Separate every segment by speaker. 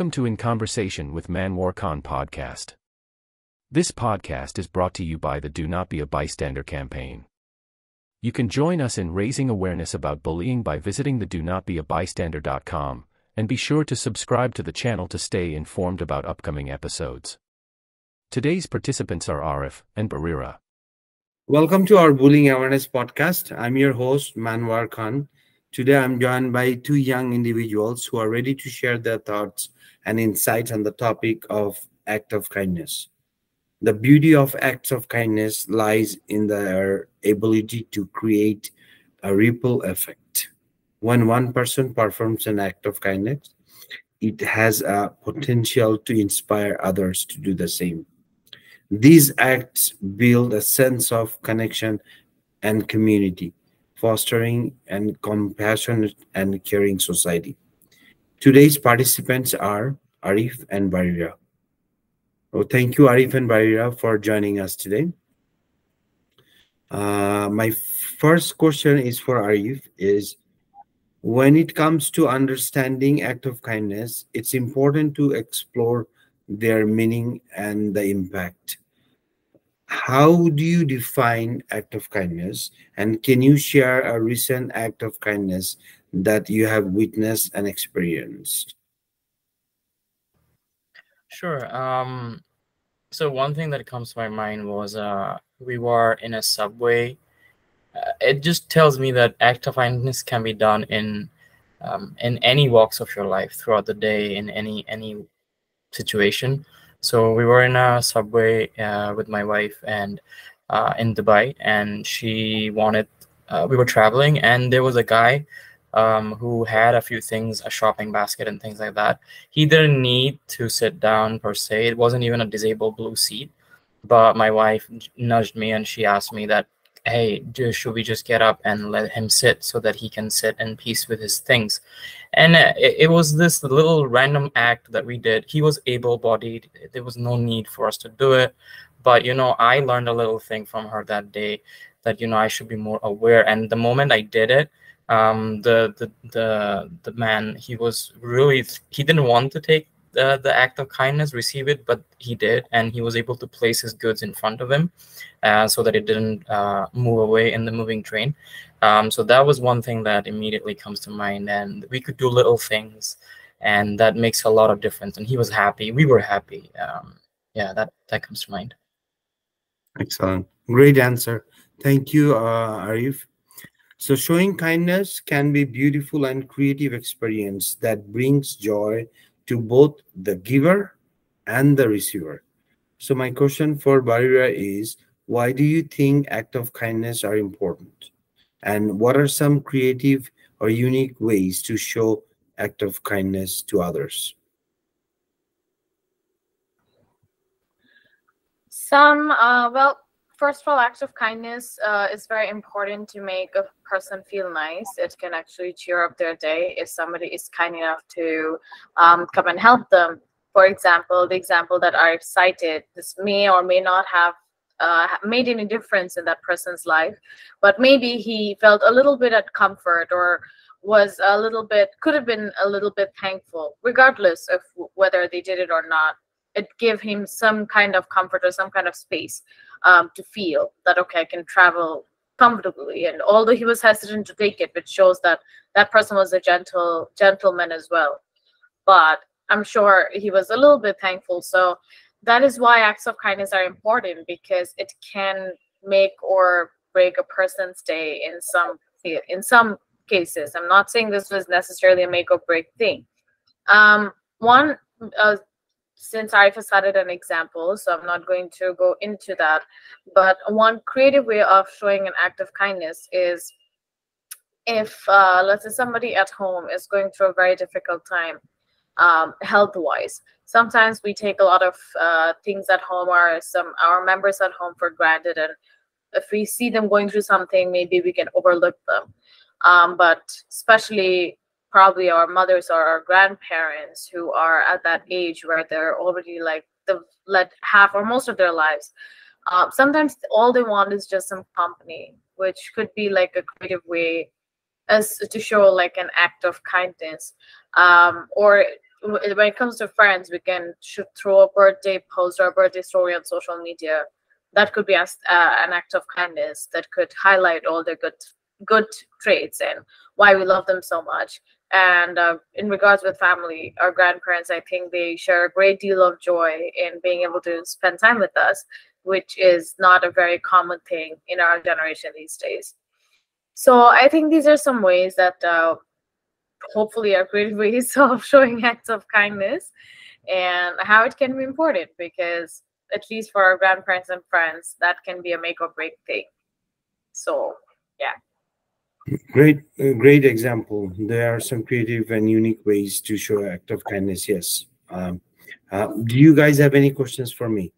Speaker 1: Welcome to In Conversation with MANWAR podcast. This podcast is brought to you by the Do Not Be a Bystander campaign. You can join us in raising awareness about bullying by visiting the donotbeabystander.com, and be sure to subscribe to the channel to stay informed about upcoming episodes. Today's participants are Arif and Barira.
Speaker 2: Welcome to our Bullying Awareness podcast. I'm your host, MANWAR Khan. Today, I'm joined by two young individuals who are ready to share their thoughts and insights on the topic of act of kindness. The beauty of acts of kindness lies in their ability to create a ripple effect. When one person performs an act of kindness, it has a potential to inspire others to do the same. These acts build a sense of connection and community, fostering and compassionate and caring society. Today's participants are Arif and Barira. Oh, thank you, Arif and Barira, for joining us today. My first question is for Arif is, when it comes to understanding act of kindness, it's important to explore their meaning and the impact. How do you define act of kindness? And can you share a recent act of kindness that you have witnessed and experienced?
Speaker 3: Sure. So one thing that comes to my mind was we were in a subway. It just tells me that act of kindness can be done in any walks of your life throughout the day, in any situation. So we were in a subway with my wife and in Dubai, and she wanted. We were traveling, and there was a guy who had a few things, a shopping basket and things like that. He didn't need to sit down per se. It wasn't even a disabled blue seat. But my wife nudged me and she asked me that, hey, should we just get up and let him sit so that he can sit in peace with his things? And it was this little random act that we did. He was able-bodied. There was no need for us to do it. But, I learned a little thing from her that day that, I should be more aware. And the moment I did it, the man, he didn't want to take the act of kindness, receive it, but he did, and he was able to place his goods in front of him so that it didn't move away in the moving train. So that was one thing that immediately comes to mind, and we could do little things, and that makes a lot of difference. And he was happy, we were happy. That comes to mind.
Speaker 2: Excellent. Great answer. Thank you, Arif. So showing kindness can be beautiful and creative experience that brings joy to both the giver and the receiver. So my question for Barira is, why do you think acts of kindness are important? And what are some creative or unique ways to show act of kindness to others?
Speaker 4: Well, first of all, acts of kindness is very important to make a person feel nice. It can actually cheer up their day if somebody is kind enough to come and help them. For example, the example that I've cited, this may or may not have made any difference in that person's life, but maybe he felt a little bit at comfort or could have been a little bit thankful, regardless of whether they did it or not. It gave him some kind of comfort or some kind of space to feel that, okay, I can travel comfortably. And although he was hesitant to take it, which shows that that person was a gentleman as well. But I'm sure he was a little bit thankful. So that is why acts of kindness are important, because it can make or break a person's day in some cases. I'm not saying this was necessarily a make or break thing. Since Arif has started an example, so I'm not going to go into that, but one creative way of showing an act of kindness is if, let's say, somebody at home is going through a very difficult time health-wise. Sometimes we take a lot of things at home or our members at home for granted, and if we see them going through something, maybe we can overlook them. But especially probably our mothers or our grandparents who are at that age where they're already they've led half or most of their lives. Sometimes all they want is just some company, which could be like a creative way as to show like an act of kindness. Or when it comes to friends, we can should throw a birthday post or a birthday story on social media. That could be an act of kindness that could highlight all their good traits and why we love them so much. And in regards with family, our grandparents, I think they share a great deal of joy in being able to spend time with us, which is not a very common thing in our generation these days. So I think these are some ways that hopefully are great ways of showing acts of kindness and how it can be important, because at least for our grandparents and friends, that can be a make or break thing. So yeah.
Speaker 2: Great example. There are some creative and unique ways to show act of kindness. Yes. Do you guys have any questions for me?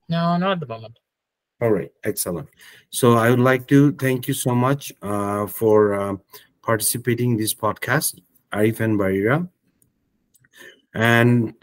Speaker 3: No, not at the moment.
Speaker 2: All right, excellent. So I would like to thank you so much for participating in this podcast, Arif and Barira. And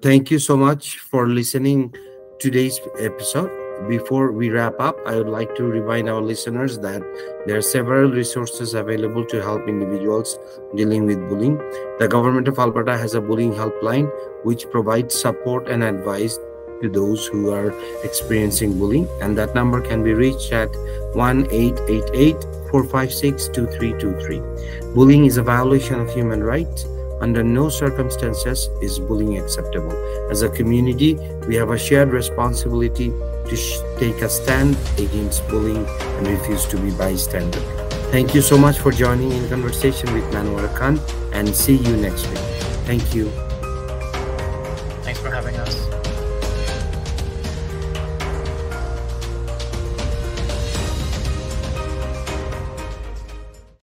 Speaker 2: thank you so much for listening today's episode. Before we wrap up, I would like to remind our listeners that there are several resources available to help individuals dealing with bullying. The Government of Alberta has a bullying helpline which provides support and advice to those who are experiencing bullying, and that number can be reached at 1-888-456-2323. Bullying is a violation of human rights. Under no circumstances is bullying acceptable. As a community, we have a shared responsibility to take a stand against bullying and refuse to be bystander. Thank you so much for joining in conversation with Manwar Khan, and see you next week. Thank you.
Speaker 3: Thanks for having us.